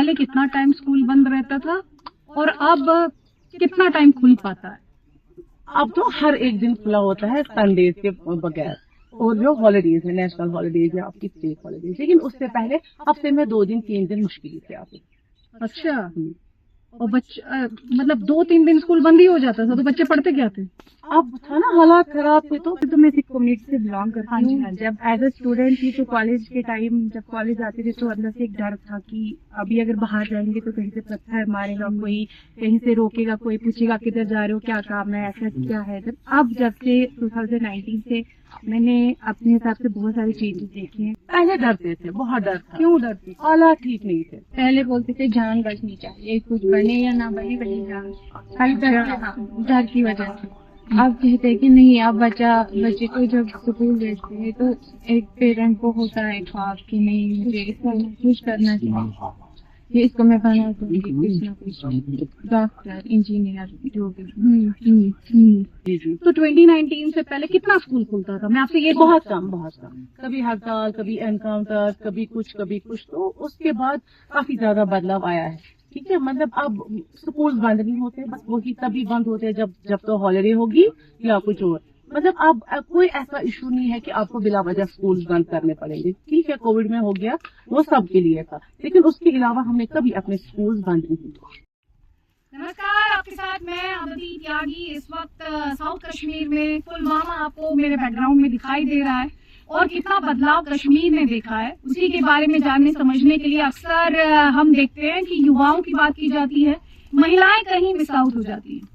पहले कितना time school बंद रहता था और अब कितना टाइम खुल पाता है? अब तो हर एक दिन खुला होता है संडे के बगैर, और जो हॉलीडेज है, नेशनल हॉलीडेज है, आपकी स्टेट हॉलीडेज, लेकिन उससे पहले हफ्ते में 2 दिन 3 दिन मुश्किल से आते। अच्छा। और मतलब 2-3 दिन स्कूल बंद ही हो जाता था, तो बच्चे पढ़ते क्या थे? अब था ना, हालात खराब थे तो मैं सिख कम्युनिटी से बिलोंग करती हूँ। जब एज अ स्टूडेंट थी तो कॉलेज के टाइम जब कॉलेज आते थे तो अंदर से एक डर था कि अभी अगर बाहर जाएंगे तो कहीं से पत्थर मारेगा कोई, कहीं से रोकेगा कोई, पूछेगा किधर जा रहे हो, क्या काम है, ऐसा क्या है। जब से 2019 से मैंने अपने हिसाब से बहुत सारी चीजें देखी हैं। पहले डरते थे, बहुत डर था। क्यों डरती? हालात ठीक नहीं थे। पहले बोलते थे जान बचनी चाहिए, कुछ बने या ना बने वही जान, खाली डर की वजह से। अब कहते हैं कि नहीं, अब बच्चे को जब स्कूल भेजते हैं तो एक पेरेंट को होता है ख्वाब कि नहीं मुझे इसको कुछ करना चाहिए, ये इसको मैं बना दूंगी कुछ ना कुछ, डॉक्टर, इंजीनियर, जो भी। तो 2019 से पहले कितना स्कूल खुलता था? मैं आपसे ये बहुत कम। कभी हड़ताल, कभी एनकाउंटर, कभी कुछ, तो उसके बाद काफी ज्यादा बदलाव आया है। ठीक है, मतलब अब स्कूल बंद नहीं होते, बस वही तभी बंद होते हैं जब तो हॉलीडे होगी या कुछ और। मतलब अब कोई ऐसा इशू नहीं है कि आपको बिला वजह स्कूल बंद करने पड़ेंगे। ठीक है, कोविड में हो गया, वो सबके लिए था, लेकिन उसके अलावा हमने कभी अपने स्कूल बंद नहीं किए। नमस्कार, आपके साथ मैं अदिति त्यागी। इस वक्त साउथ कश्मीर में पुलवामा आपको मेरे बैकग्राउंड में दिखाई दे रहा है, और कितना बदलाव कश्मीर ने देखा है उसी के बारे में जानने समझने के लिए अक्सर हम देखते हैं कि युवाओं की बात की जाती है, महिलाएं कहीं मिस आउट हो जाती हैं।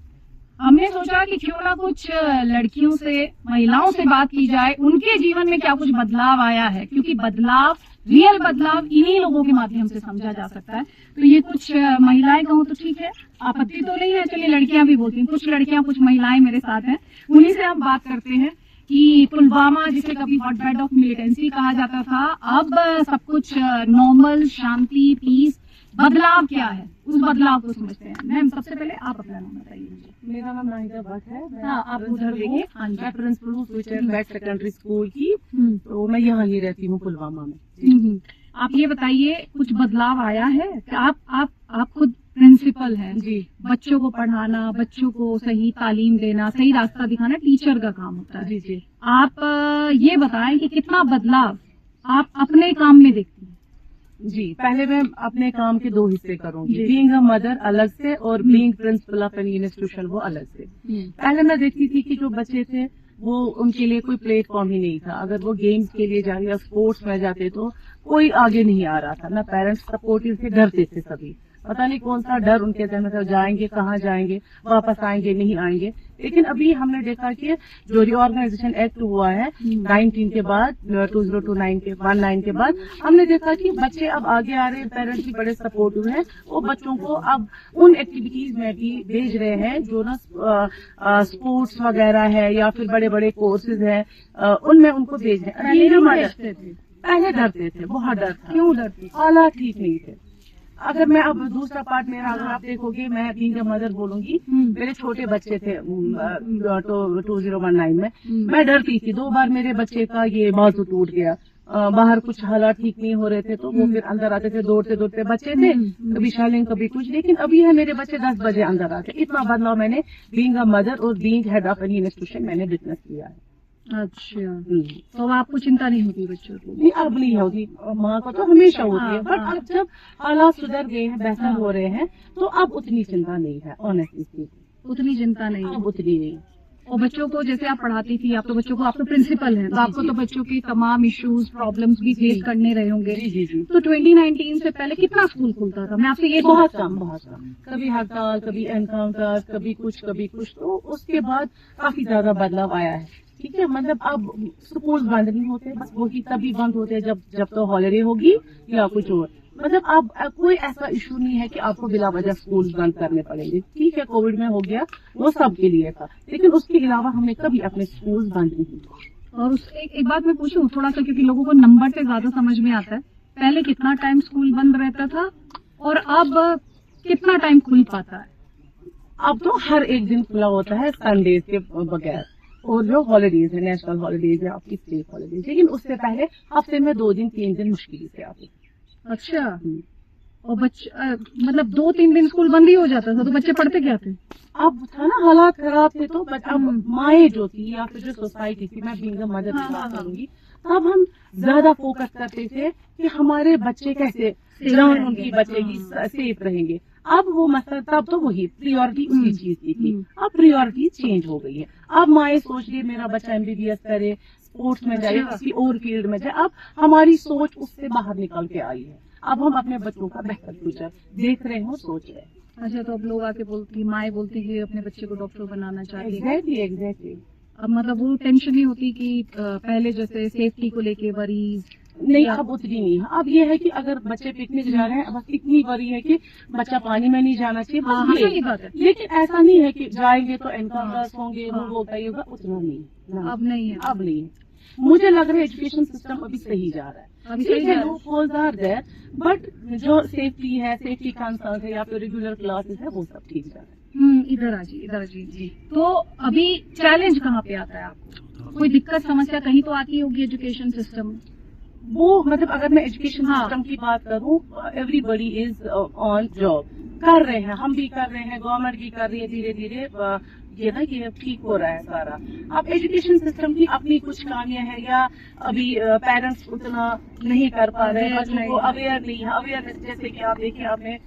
हमने सोचा कि क्यों ना कुछ लड़कियों से, महिलाओं से बात की जाए, उनके जीवन में क्या कुछ बदलाव आया है, क्योंकि बदलाव, रियल बदलाव इन्हीं लोगों के माध्यम से समझा जा सकता है। तो ये कुछ महिलाएं कहूँ तो ठीक है, आपत्ति तो नहीं है, चलिए लड़कियां भी बोलती हैं, कुछ लड़कियां, कुछ महिलाएं मेरे साथ हैं, उन्हीं से हम बात करते हैं कि पुलवामा, जिसे कभी हॉटबेड ऑफ मिलिटेंसी कहा जाता था, अब सब कुछ नॉर्मल, शांति, पीस, बदलाव क्या है, उस बदलाव को समझते हैं। मैम, सबसे पहले आप अपना नाम बताइए मुझे। मेरा नाम नाहिदा भट्ट है। हाँ, आप उधर देखिए। हाँ जी, मैं प्रिंसिपल हूँ फ्यूचर बैक सेकेंडरी स्कूल की, तो मैं यहाँ ही रहती हूँ पुलवामा में। आप ये बताइए, कुछ बदलाव आया है? आप खुद प्रिंसिपल हैं जी। बच्चों को पढ़ाना, बच्चों को सही तालीम देना, सही रास्ता दिखाना टीचर का काम होता है। जी। आप ये बताएं कि कितना बदलाव आप अपने काम में देखती हैं? जी, पहले मैं अपने काम के 2 हिस्से करूंगी, बीइंग अ मदर अलग से और being principle of an institution वो अलग से। पहले मैं देखती थी कि जो बच्चे थे वो, उनके लिए कोई प्लेटफॉर्म ही नहीं था। अगर वो गेम्स के लिए जाए या स्पोर्ट्स में जाते तो कोई आगे नहीं आ रहा था, ना पेरेंट्स सपोर्टिव थे, डरते थे सभी, पता नहीं कौन सा डर उनके जहन में था, जाएंगे कहाँ जाएंगे, वापस आएंगे नहीं आएंगे। लेकिन अभी हमने देखा कि जो रिऑर्गेनाइजेशन एक्ट हुआ है 19 के बाद, 2019 के बाद, हमने देखा कि बच्चे अब आगे आ रहे हैं, पेरेंट्स भी बड़े सपोर्टिव हैं, वो बच्चों को अब उन एक्टिविटीज में भी भेज रहे हैं जो ना स्पोर्ट्स वगैरह है या फिर बड़े बड़े कोर्सेज है, उनमें उनको भेज रहे हैं। पहले डरते थे, बहुत डर था। क्यों डरती? हालात ठीक नहीं थे। अगर मैं अब दूसरा पार्ट मेरा, अगर आप देखोगे, मैं बीइंग अ मदर बोलूंगी, मेरे छोटे बच्चे थे 2019 में, मैं डरती थी। 2 बार मेरे बच्चे का ये बाजू टूट गया, बाहर कुछ हालात ठीक नहीं हो रहे थे तो वो फिर अंदर आते थे, दौड़ते बच्चे थे, कभी शैलिंग कभी कुछ। लेकिन अभी है मेरे बच्चे 10 बजे अंदर आते। इतना बदलाव मैंने बीइंग अ मदर और being head of any institution मैंने विटनेस किया है। अच्छा, तो आपको चिंता नहीं होती बच्चों को? नहीं, अब नहीं होती, माँ को तो हमेशा होती है, बट अब जब हालात सुधर गए हैं, बेहतर हो रहे हैं, तो अब उतनी चिंता नहीं है। ऑनेस्टली उतनी चिंता नहीं है, अब उतनी नहीं। और बच्चों को जैसे आप पढ़ाती थी, आप तो बच्चों को, आप तो प्रिंसिपल हैं, तो आपको तो बच्चों की तमाम इश्यूज, प्रॉब्लम्स भी फेस करने रहे होंगे। जी। तो 2019 से पहले कितना स्कूल खुलता था? मैं आपसे ये बहुत कम। कभी हड़ताल, कभी एनकाउंटर, कभी कुछ, तो उसके बाद काफी ज्यादा बदलाव आया है। ठीक है, मतलब अब स्कूल बंद नहीं होते, बस वही तभी बंद होते हैं जब तो हॉलीडे होगी या कुछ और। मतलब अब कोई ऐसा इशू नहीं है कि आपको बिला वजह स्कूल बंद करने पड़ेंगे। ठीक है, कोविड में हो गया, वो सबके लिए था, लेकिन उसके अलावा हमने कभी अपने स्कूल बंद नहीं किए। और एक बात मैं पूछूं थोड़ा सा, क्योंकि लोगों को नंबर से ज्यादा समझ में आता है, पहले कितना टाइम स्कूल बंद रहता था और अब कितना टाइम खुल पाता है? अब तो हर एक दिन खुला होता है संडे के बगैर, और जो हॉलीडेज है, नेशनल हॉलीडेज है, आपकी स्टेट हॉलीडेज, लेकिन उससे पहले हफ्ते में 2 दिन 3 दिन मुश्किल से आते। अच्छा, और मतलब 2-3 दिन स्कूल बंद ही हो जाता था, तो बच्चे पढ़ते क्या थे? अब था ना हालात खराब थे, तो अब माएँ जो थी या फिर जो सोसाइटी थी, मैं बीइंग अ मदर की बात करूंगी, तब हम ज्यादा फोकस करते थे कि हमारे बच्चे कैसे जान उनकी बचेगी, सेफ रहेंगे। अब वो मसला, तब तो वही प्रायोरिटी उसी चीज की थी, अब प्रायोरिटी चेंज हो गई है। अब माएँ सोच रही है मेरा बच्चा MBBS करे, स्पोर्ट्स में जाए, किसी और फील्ड में जाए। अब हमारी सोच उससे बाहर निकल के आई है। अब हम अपने बच्चों का बेहतर फ्यूचर देख रहे हैं और सोच रहे हैं। अच्छा, तो अब लोग आके बोलती, माएँ बोलती कि अपने बच्चे को डॉक्टर बनाना चाहती है। एग्जैक्टली। अब मतलब वो टेंशन नहीं होती कि पहले जैसे सेफ्टी को लेके वरीज नहीं, अब उतनी नहीं है। अब ये है कि अगर बच्चे पिकनिक जा रहे हैं, बस इतनी वरी है कि बच्चा पानी में नहीं जाना चाहिए, बस यही बात है। लेकिन ऐसा नहीं है कि जाएंगे तो एनकाउंटर्स होंगे, वो होगा ये होगा, उतना नहीं। अब नहीं है। अब नहीं है। मुझे लग रहा है एजुकेशन सिस्टम अभी सही जा रहा है। अभी सही जा रहा है, बट जो सेफ्टी है, सेफ्टी कंसर्न है या फिर रेगुलर क्लासेस है, वो सब ठीक जा रहा है। इधर आ जी। तो अभी चैलेंज कहाँ पे आता है आपको? कोई दिक्कत समस्या कहीं तो आती होगी एजुकेशन सिस्टम में? वो मतलब अगर मैं एजुकेशन सिस्टम की बात करूं, एवरीबडी इज ऑन जॉब, कर रहे हैं, हम भी कर रहे हैं, गवर्नमेंट भी कर रही है, धीरे धीरे ये ना ये ठीक हो रहा है सारा। अब एजुकेशन सिस्टम की अपनी कुछ खामियां हैं, या अभी पेरेंट्स उतना नहीं कर पा रहे हैं, बच्चों को अवेयर नहीं है। अवेयरनेस जैसे कि आप देखिए, आपने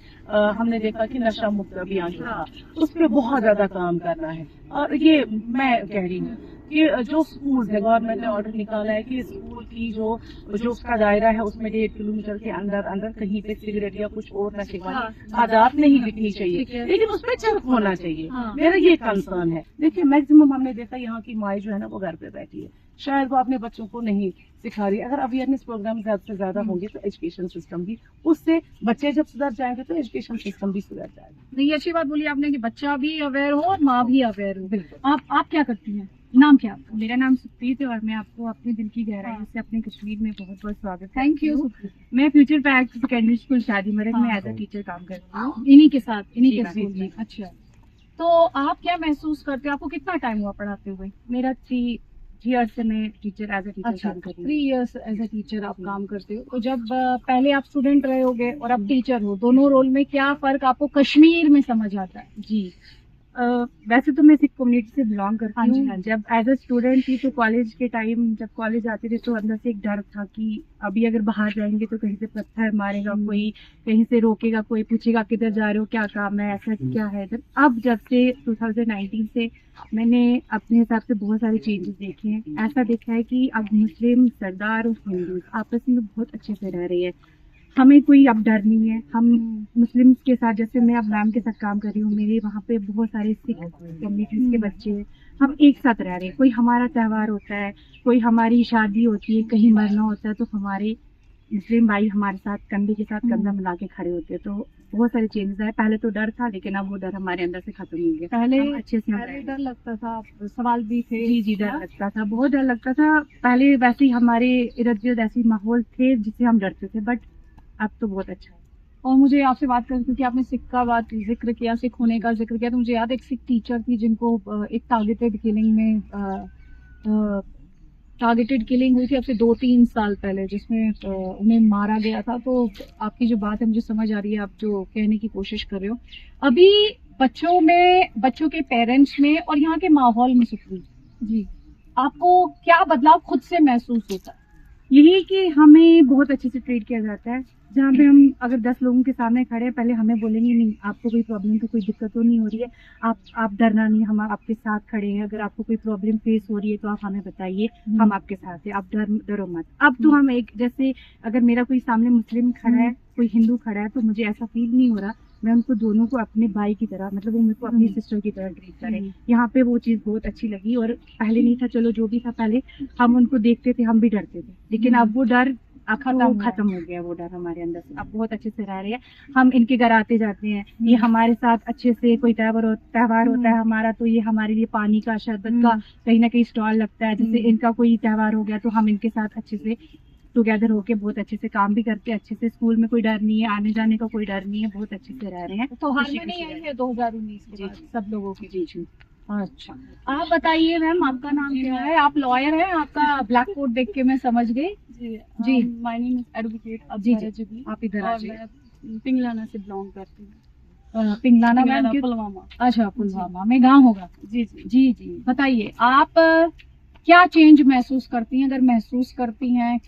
हमने देखा कि नशा मुक्त अभियान जो था, उस पर बहुत ज्यादा काम करना है। और ये मैं कह रही हूँ कि जो स्कूल है, गवर्नमेंट ने ऑर्डर निकाला है कि स्कूल की जो उसका दायरा है, उसमें 1.5 किलोमीटर के अंदर कहीं पे सिगरेट या कुछ और नशे वाली आदत नहीं दिखनी चाहिए, लेकिन उसमें चर्क होना चाहिए। मेरा ये कंसर्न है। देखिए, मैक्सिमम हमने देखा यहाँ की माएँ जो है ना, वो घर पे बैठी है, शायद वो अपने बच्चों को नहीं सिखा रही। अगर अवेयरनेस प्रोग्राम ज्यादा से ज्यादा होंगे तो एजुकेशन सिस्टम भी, उससे बच्चे जब सुधर जाएंगे तो एजुकेशन सिस्टम भी सुधर जाएगा। नहीं, अच्छी बात बोली आपने कि बच्चा भी अवेयर हो और माँ भी अवेयर हो। बिल्कुल। आप क्या करती हैं? नाम क्या आपका? मेरा नाम सुप्रीत है और मैं आपको अपने दिल की गहराई से अपने कश्मीर में बहुत बहुत स्वागत थैंक यू। मैं फ्यूचर पैक्ट सेकेंडरी स्कूल शादी मरग में एज अ टीचर काम करती हूँ। इन्हीं के साथ, इन्हीं के जी, स्कूल में। अच्छा, तो आप क्या महसूस करते हो? आपको कितना टाइम हुआ पढ़ाते हुए? मेरा 3 ईयर्स से मैं टीचर एज अ टीचर अच्छा, काम कर रही हूँ। 3 इयर्स एज अ टीचर आप काम करते हो। तो जब पहले आप स्टूडेंट रहे होगे और अब टीचर हो, दोनों रोल में क्या फर्क आपको कश्मीर में समझ आता है? जी, वैसे तो मैं सिख कम्युनिटी से बिलोंग करती हाँ हूँ। जी। जब एज अ स्टूडेंट थी तो कॉलेज के टाइम जब कॉलेज आते थे तो अंदर से एक डर था कि अभी अगर बाहर जाएंगे तो कहीं से पत्थर मारेगा कोई, कहीं से रोकेगा कोई, पूछेगा किधर जा रहे हो, क्या काम है, ऐसा क्या है इधर। अब जब से 2019 से मैंने अपने हिसाब से बहुत सारे चेंजेस देखे हैं। ऐसा देखा है कि अब मुस्लिम, सरदार और हिंदू आपस में बहुत अच्छे से रह रहे हैं। हमें कोई अब डर नहीं है। हम मुस्लिम के साथ, जैसे मैं अब मैम के साथ काम कर रही हूँ, मेरे वहाँ पे बहुत सारे सिख कम्युनिटीज के बच्चे हैं, हम एक साथ रह रहे हैं। कोई हमारा त्योहार होता है, कोई हमारी शादी होती है, कहीं मरना होता है, तो हमारे मुस्लिम भाई हमारे साथ कंधे के साथ कंधा मिला के खड़े होते हैं। तो बहुत सारे चेंजेस आए। पहले तो डर था, लेकिन अब वो डर हमारे अंदर से खत्म हो गया। पहले अच्छे से डर लगता था, सवाल भी थे। जी, डर लगता था, बहुत डर लगता था। पहले वैसे ही हमारे इर्द गिर्द ऐसे माहौल थे जिससे हम डरते थे, बट अब तो बहुत अच्छा है। और मुझे आपसे बात करनी, क्योंकि आपने सिख का बात जिक्र किया, सिख होने का जिक्र किया, तो मुझे याद है एक सिख टीचर थी जिनको एक टारगेटेड किलिंग में टारगेटेड किलिंग हुई थी अब से 2-3 साल पहले, जिसमें उन्हें मारा गया था। तो आपकी जो बात है मुझे समझ आ रही है, आप जो कहने की कोशिश कर रहे हो। अभी बच्चों में, बच्चों के पेरेंट्स में और यहाँ के माहौल में सुप्रीत जी, आपको क्या बदलाव खुद से महसूस होता है? यही कि हमें बहुत अच्छे से ट्रीट किया जाता है। जहाँ पे हम अगर 10 लोगों के सामने खड़े हैं, पहले हमें बोलेंगे नहीं आपको कोई प्रॉब्लम, तो कोई दिक्कत तो नहीं हो रही है, आप डरना नहीं, हम आपके साथ खड़े हैं। अगर आपको कोई प्रॉब्लम फेस हो रही है तो आप हमें बताइए, हम आपके साथ हैं, आप डरो मत। अब तो हम एक, जैसे अगर मेरा कोई सामने मुस्लिम खड़ा है, कोई हिंदू खड़ा है, तो मुझे ऐसा फील नहीं हो रहा, मैं उनको दोनों को अपने भाई की तरह, मतलब वो मेरे को अपनी सिस्टर की तरह ट्रीट करें। यहाँ पे वो चीज बहुत अच्छी लगी। और पहले नहीं था, चलो जो भी था, पहले हम उनको देखते थे, हम भी डरते थे, लेकिन अब वो डर खत्म हो गया। वो डर हमारे अंदर से अब बहुत अच्छे से रह रहे हैं। हम इनके घर आते जाते हैं, ये हमारे साथ अच्छे से, कोई त्योहार होता है हमारा, तो ये हमारे लिए पानी का, शरबत का कहीं ना कहीं स्टॉल लगता है। जैसे इनका कोई त्योहार हो गया तो हम इनके साथ अच्छे से टुगेदर होके बहुत अच्छे से काम भी करते हैं। अच्छे से स्कूल में कोई डर नहीं है, आने जाने का कोई डर नहीं है, बहुत अच्छे से रह रहे हैं। तो हाल में नहीं आई है 2019 के बाद सब लोगों की? जी। अच्छा, आप बताइए मैम, आपका नाम क्या है? आप लॉयर हैं, आपका ब्लैक कोट देख के मैं समझ गई। जी, माय नेम इज एडवोकेट जी, आप इधर आ जाइए। पिंगलाना से बिलोंग करती हूँ। पिंगलाना मैम पिंगलाना, पुलवामा। अच्छा, पुलवामा में गांव होगा। जी जी। जी जी, बताइए आप क्या चेंज महसूस करती हैं, अगर महसूस करती हैं,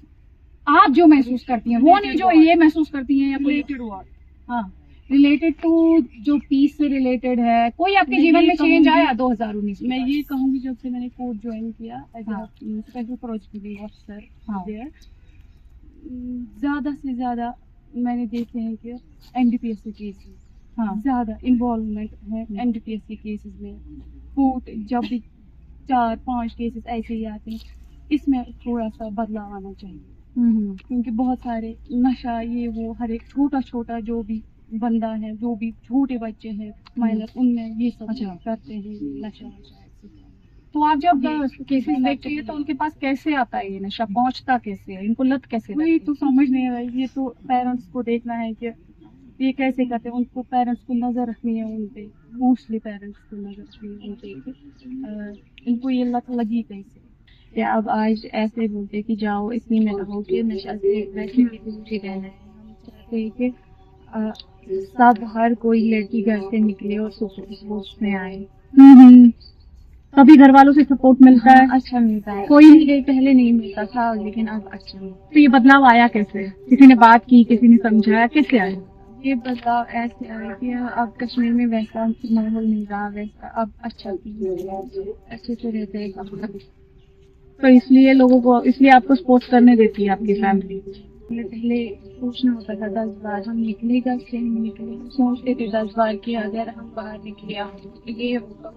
आप जो महसूस करती हैं, वो नहीं जो ये महसूस करती हैं, या कोई रिलेटेड हुआ। हाँ रिलेटेड टू जो पीस से रिलेटेड है, कोई आपके मैं जीवन ये में चेंज कहूंगी- आया 2019 मैं ये कहूँगी जब से मैंने कोर्स ज्वाइन किया एज हाँ। स्पेशल प्रोजेक्ट ऑफिसर हाँ। देयर, ज़्यादा से ज़्यादा मैंने देखे हैं कि एनडीपीएस के केसेस हाँ ज़्यादा इन्वॉल्वमेंट है एनडीपीएस के केसेस में। कोर्ट जब भी 4-5 केसेस ऐसे ही आते हैं, इसमें थोड़ा सा बदलाव आना चाहिए, क्योंकि बहुत सारे नशा ये वो हर एक छोटा छोटा जो भी बंदा है, जो भी छोटे बच्चे हैं माइनर, उनमें ये सब अच्छा। करते हैं नशा वशा। तो आप जब ये- केसेस देखती है तो उनके पास कैसे आता है ये नशा, पहुंचता कैसे है, इनको लत कैसे वही लगती तो समझ नहीं आ रहा है। ये तो पेरेंट्स को देखना है कि ये कैसे करते हैं, उनको पेरेंट्स को नजर रखनी है उन पे, मोस्टली पेरेंट्स को नजर रखनी है उन पे कि, इनको ये लत लगी कैसे। या अब आज ऐसे बोलते कि जाओ इतनी में रहो कि नशा से वैसे भी दूर रहना है। हम चाहते हैं कि सब हर कोई लड़की घर से निकले और सोच में आए। है? तभी घर वालों से सपोर्ट मिलता है। अच्छा मिलता है, कोई कोई पहले नहीं मिलता था लेकिन अब अच्छा मिलता है। तो ये बदलाव आया कैसे, किसी ने बात की, किसी ने समझाया, कैसे आया? ये बदलाव ऐसे आया कि अब कश्मीर में वैसा माहौल नहीं रहा, वैसा अब अच्छा अच्छे से रहते हैं। तो इसलिए लोगों को, इसलिए आपको सपोर्ट करने देती है आपकी फैमिली। पहले सोचना होता था 10 बार, हम निकले घर से नहीं निकले, सोचते थे 10 बार कि अगर हम बाहर निकले ये होगा।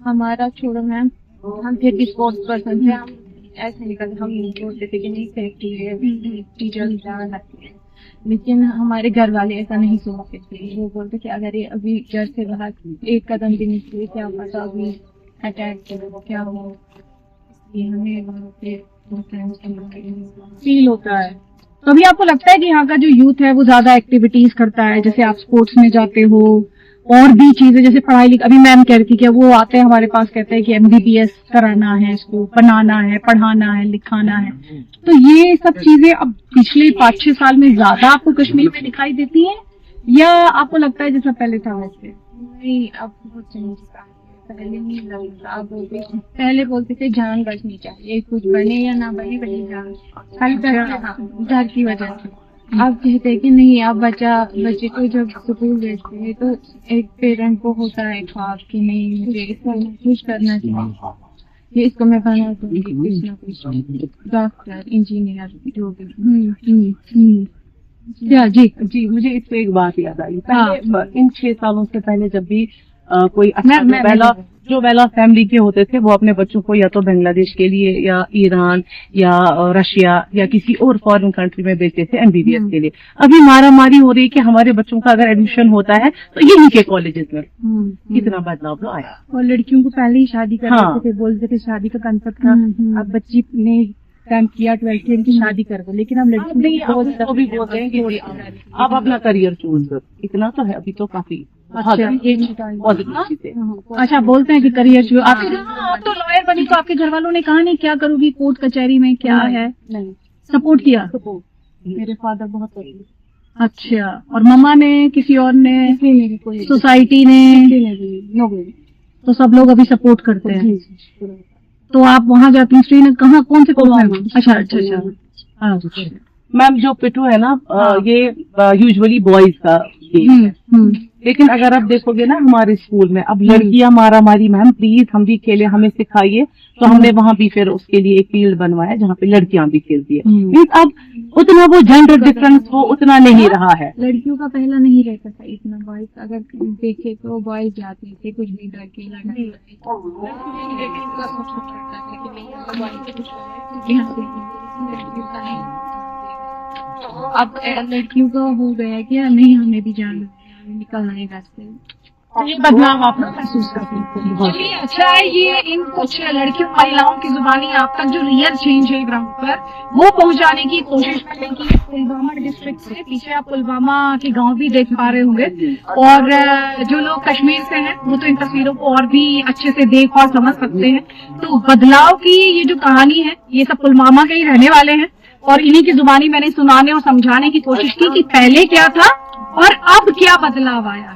हमारा छोड़ो मैम, हम फिर भी स्पोर्ट्स पर्सन थे, हम ऐसे निकलते, हम नहीं सोचते थे कि नहीं सेफ्टी है, टीचर ध्यान रखते हैं, लेकिन हमारे घर वाले ऐसा नहीं सोचते थे। वो बोलते कि अगर ये अभी घर से बाहर एक कदम भी निकले, क्या पता अभी अटैक करो क्या हो, इसलिए हमें वहाँ पे फील होता है। तो अभी आपको लगता है कि यहाँ का जो यूथ है वो ज्यादा एक्टिविटीज करता है, जैसे आप स्पोर्ट्स में जाते हो और भी चीजें, जैसे पढ़ाई लिखाई, अभी मैम कह रही थी कि वो आते हैं हमारे पास, कहते हैं कि एमबीबीएस कराना है, इसको बनाना है, पढ़ाना है, लिखाना है, तो ये सब चीजें अब पिछले 5-6 साल में ज्यादा आपको कश्मीर में दिखाई देती हैं, या आपको लगता है जैसा पहले था वैसे? नहीं, अब बहुत चेंज आ गया। पहले नहीं लगता, अब पहले बोलते थे जान बचनी चाहिए, कुछ बने या ना बने वही जान, खाली डर की वजह से। अब कहते हैं कि नहीं, अब बच्चे को जब स्कूल भेजते हैं तो एक पेरेंट को होता है ख्वाब कि नहीं मुझे इसको कुछ करना चाहिए, ये इसको मैं बना दूंगी कुछ ना कुछ, डॉक्टर इंजीनियर जो भी। जी मुझे इससे एक बात याद आई। पहले इन 6 सालों से पहले जब भी कोई जो वेल ऑफ फैमिली के होते थे, वो अपने बच्चों को या तो बांग्लादेश के लिए या ईरान या रशिया या किसी और फॉरेन कंट्री में भेजते थे एमबीबीएस के लिए। अभी मारामारी हो रही है कि हमारे बच्चों का अगर एडमिशन होता है तो यहीं के कॉलेजेस में। कितना बदलाव तो आया। और लड़कियों को पहले ही शादी कर देते थे, बोलते थे शादी का कंसेप्ट था। अब बच्ची ने टाइम किया 12 की इनकी शादी कर दो, लेकिन अब लड़कियों को भी बोलते हैं कि आप अपना करियर चूज करो। इतना तो है अभी तो काफी पॉजिटिव चीजें। अच्छा, बोलते हैं कि करियर चूज। आप तो लॉयर बनी, तो आपके घर वालों ने कहा नहीं क्या करोगी कोर्ट कचहरी में, क्या है? नहीं, सपोर्ट किया? मेरे फादर बहुत करेंगे। अच्छा, और मम्मा ने, किसी और ने, कोई सोसाइटी ने? नौकरी तो सब लोग अभी सपोर्ट करते हैं। तो आप वहाँ जाती हैं श्रीनगर, कहाँ, कौन से कोर्ट में? अच्छा। मैम जो पिटू है ना, ये यूजुअली बॉयज का केस है, लेकिन अगर आप देखोगे ना हमारे स्कूल में अब लड़कियां मारामारी, मैम प्लीज हम भी खेले, हमें सिखाइए। तो हमने वहाँ भी फिर उसके लिए एक फील्ड बनवाया जहाँ पे लड़कियां भी खेलती है। मीन्स अब उतना वो जेंडर डिफरेंस वो उतना नहीं रहा है। लड़कियों का पहला नहीं रहता था इतना, बॉयज अगर देखे तो बॉयज जाते थे कुछ भी करके लड़ाई। अब लड़कियों का हो गया कि नहीं, हमें भी जाना निकलना है घर से। ये बदलाव आप महसूस करते हैं? चलिए, अच्छा है ये इन कुछ लड़कियों महिलाओं की जुबानी आप तक जो रियल चेंज है ग्राउंड पर, वो पहुंचाने की कोशिश करेंगी। पुलवामा डिस्ट्रिक्ट से पीछे आप पुलवामा के गांव भी देख पा रहे होंगे, और जो लोग कश्मीर से हैं वो तो इन तस्वीरों को और भी अच्छे से देख और समझ सकते हैं। तो बदलाव की ये जो कहानी है, ये सब पुलवामा के ही रहने वाले हैं, और इन्हीं की जुबानी मैंने सुनाने और समझाने की कोशिश की कि पहले क्या था और अब क्या बदलाव आया है।